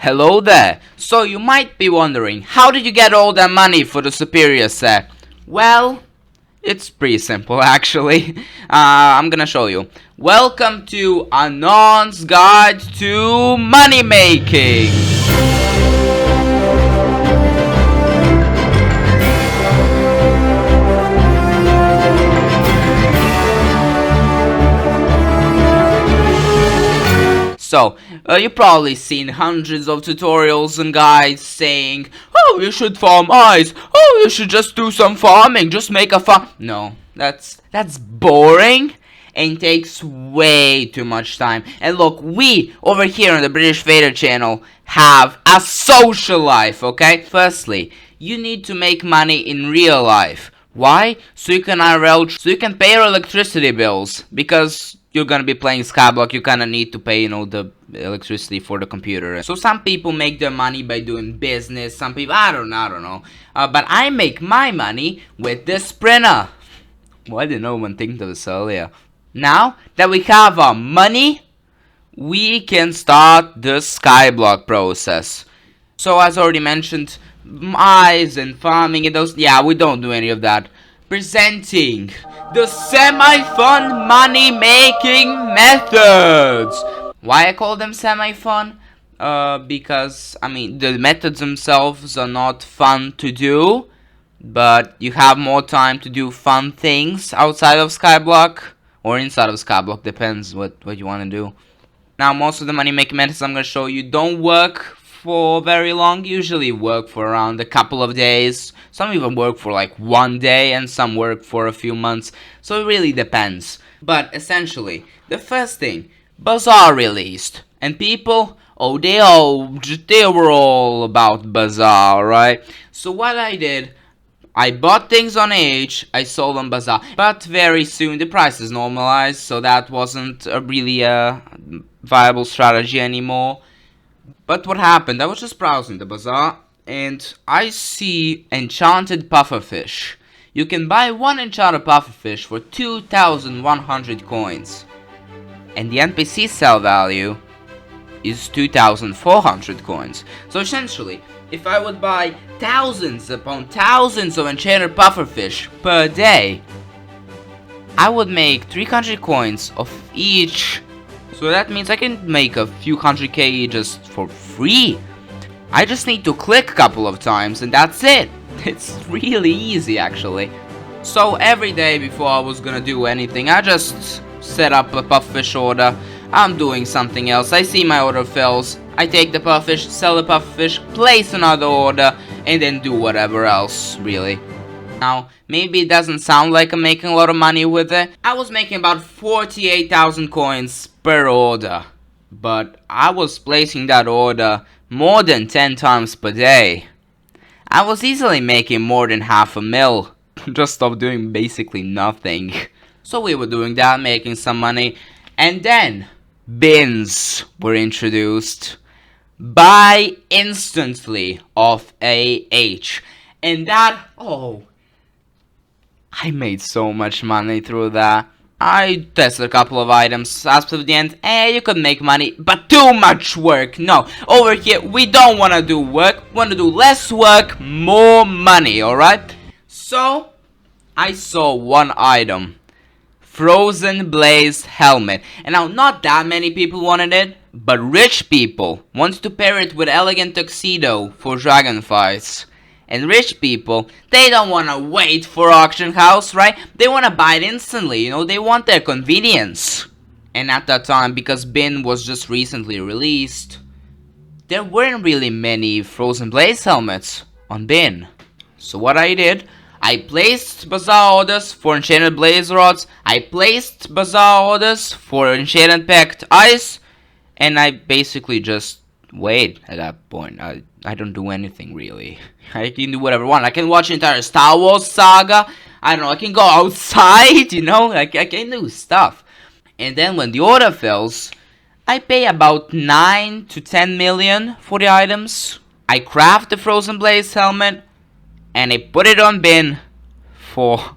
Hello there. So you might be wondering, how did you get all that money for the superior set? Well, it's pretty simple actually. I'm gonna show you. Welcome to Anon's Guide to Money Making. So, you've probably seen hundreds of tutorials and guides saying, oh, you should farm ice, oh, you should just do some farming, just make a farm. No, that's boring and takes way too much time. And look, we, over here on the BritishVader channel, have a social life, okay? Firstly, you need to make money in real life. Why? So you can pay your electricity bills, because you're gonna be playing skyblock, you kinda need to pay, the electricity for the computer. So some people make their money by doing business, some people, I don't know. But I make my money with this printer. Why did no one think of this earlier? Now that we have our money, we can start the skyblock process. So as already mentioned, eyes and farming and those, yeah, we don't do any of that. Presenting the semi-fun money-making methods. Why I call them semi-fun? Because, the methods themselves are not fun to do, but you have more time to do fun things outside of skyblock, or inside of skyblock, depends what you want to do. Now, most of the money-making methods I'm going to show you don't work for very long, usually work for around a couple of days. Some even work for like one day, and some work for a few months, so it really depends. But essentially, the first thing, Bazaar released, and people, they were all about Bazaar, right? So what I did, I bought things on AH, I sold on Bazaar, but very soon the prices normalized, so that wasn't really a viable strategy anymore. But what happened, I was just browsing the Bazaar, and I see enchanted pufferfish. You can buy one enchanted pufferfish for 2,100 coins. And the NPC sell value is 2,400 coins. So essentially, if I would buy thousands upon thousands of enchanted pufferfish per day, I would make 300 coins of each. So that means I can make a few 100k just for free. I just need to click a couple of times and that's it. It's really easy actually. So every day before I was gonna do anything, I just set up a pufferfish order. I'm doing something else. I see my order fails. I take the pufferfish, sell the pufferfish, place another order, and then do whatever else, really. Now, maybe it doesn't sound like I'm making a lot of money with it. I was making about 48,000 coins per order. But I was placing that order more than 10 times per day. I was easily making more than $500,000. Just off doing basically nothing. So we were doing that, making some money. And then, bins were introduced. Buy instantly off AH. And that, I made so much money through that. I tested a couple of items, as of the end, you could make money, but too much work. No, over here, we don't want to do work, we want to do less work, more money, alright? So, I saw one item. Frozen Blaze helmet. And now, not that many people wanted it, but rich people wanted to pair it with elegant tuxedo for dragon fights. And rich people, they don't want to wait for auction house, right? They want to buy it instantly, they want their convenience. And at that time, because Bin was just recently released, there weren't really many Frozen Blaze helmets on Bin. So what I did, I placed Bazaar orders for enchanted blaze rods, I placed Bazaar orders for enchanted packed ice, and I basically just wait at that point. I don't do anything really. I can do whatever I want. I can watch the entire Star Wars saga. I don't know, I can go outside, I can do stuff. And then when the order fills, I pay about 9 to 10 million for the items. I craft the Frozen Blaze helmet, and I put it on Bin for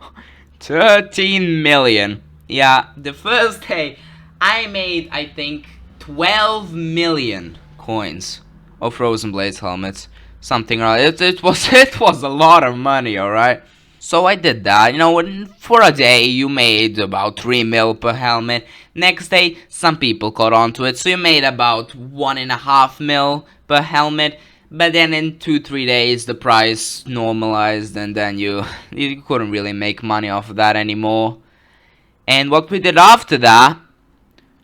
13 million. Yeah, the first day I made, I think, 12 million coins or Frozen Blades helmets. Something like it was a lot of money, alright? So I did that, you know, for a day you made about 3 mil per helmet. Next day some people caught on to it, so you made about 1.5 mil per helmet. But then in 2-3 days the price normalized, and then you couldn't really make money off of that anymore. And what we did after that,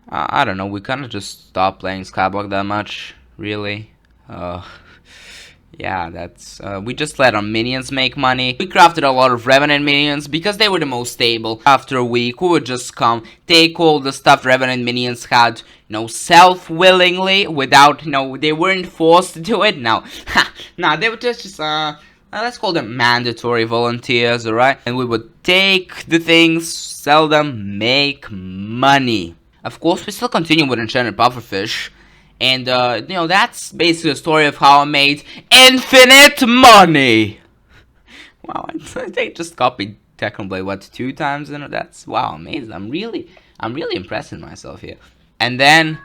I don't know, we kind of just stopped playing Skyblock that much, really. Yeah, that's, we just let our minions make money. We crafted a lot of Revenant minions because they were the most stable. After a week, we would just come, take all the stuff Revenant minions had, you know, self-willingly, without, you know, they weren't forced to do it. No, they were just, let's call them mandatory volunteers, alright? And we would take the things, sell them, make money. Of course, we still continue with Enchanted Pufferfish. And, you know, that's basically the story of how I made infinite money. Wow, they just copied Technoblade, what, 2 times? And that's, wow, amazing. I'm really impressing myself here. And then,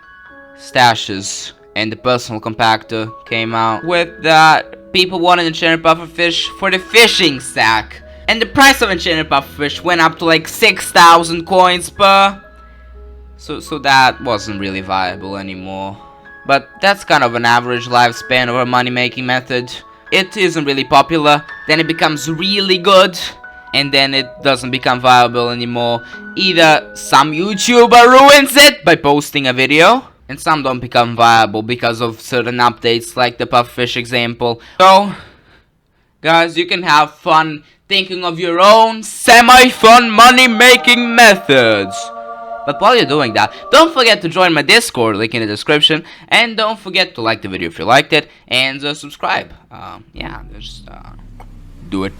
Stashes and the Personal Compactor came out with that. People wanted Enchanted Pufferfish for the fishing sack. And the price of Enchanted Pufferfish went up to like 6,000 coins per. So that wasn't really viable anymore. But that's kind of an average lifespan of a money-making method. It isn't really popular, then it becomes really good, and then it doesn't become viable anymore. Either some YouTuber ruins it by posting a video, and some don't become viable because of certain updates, like the Pufferfish example. So, guys, you can have fun thinking of your own semi-fun money-making methods. But while you're doing that, don't forget to join my Discord, link in the description, and don't forget to like the video if you liked it, and subscribe. Yeah, just do it.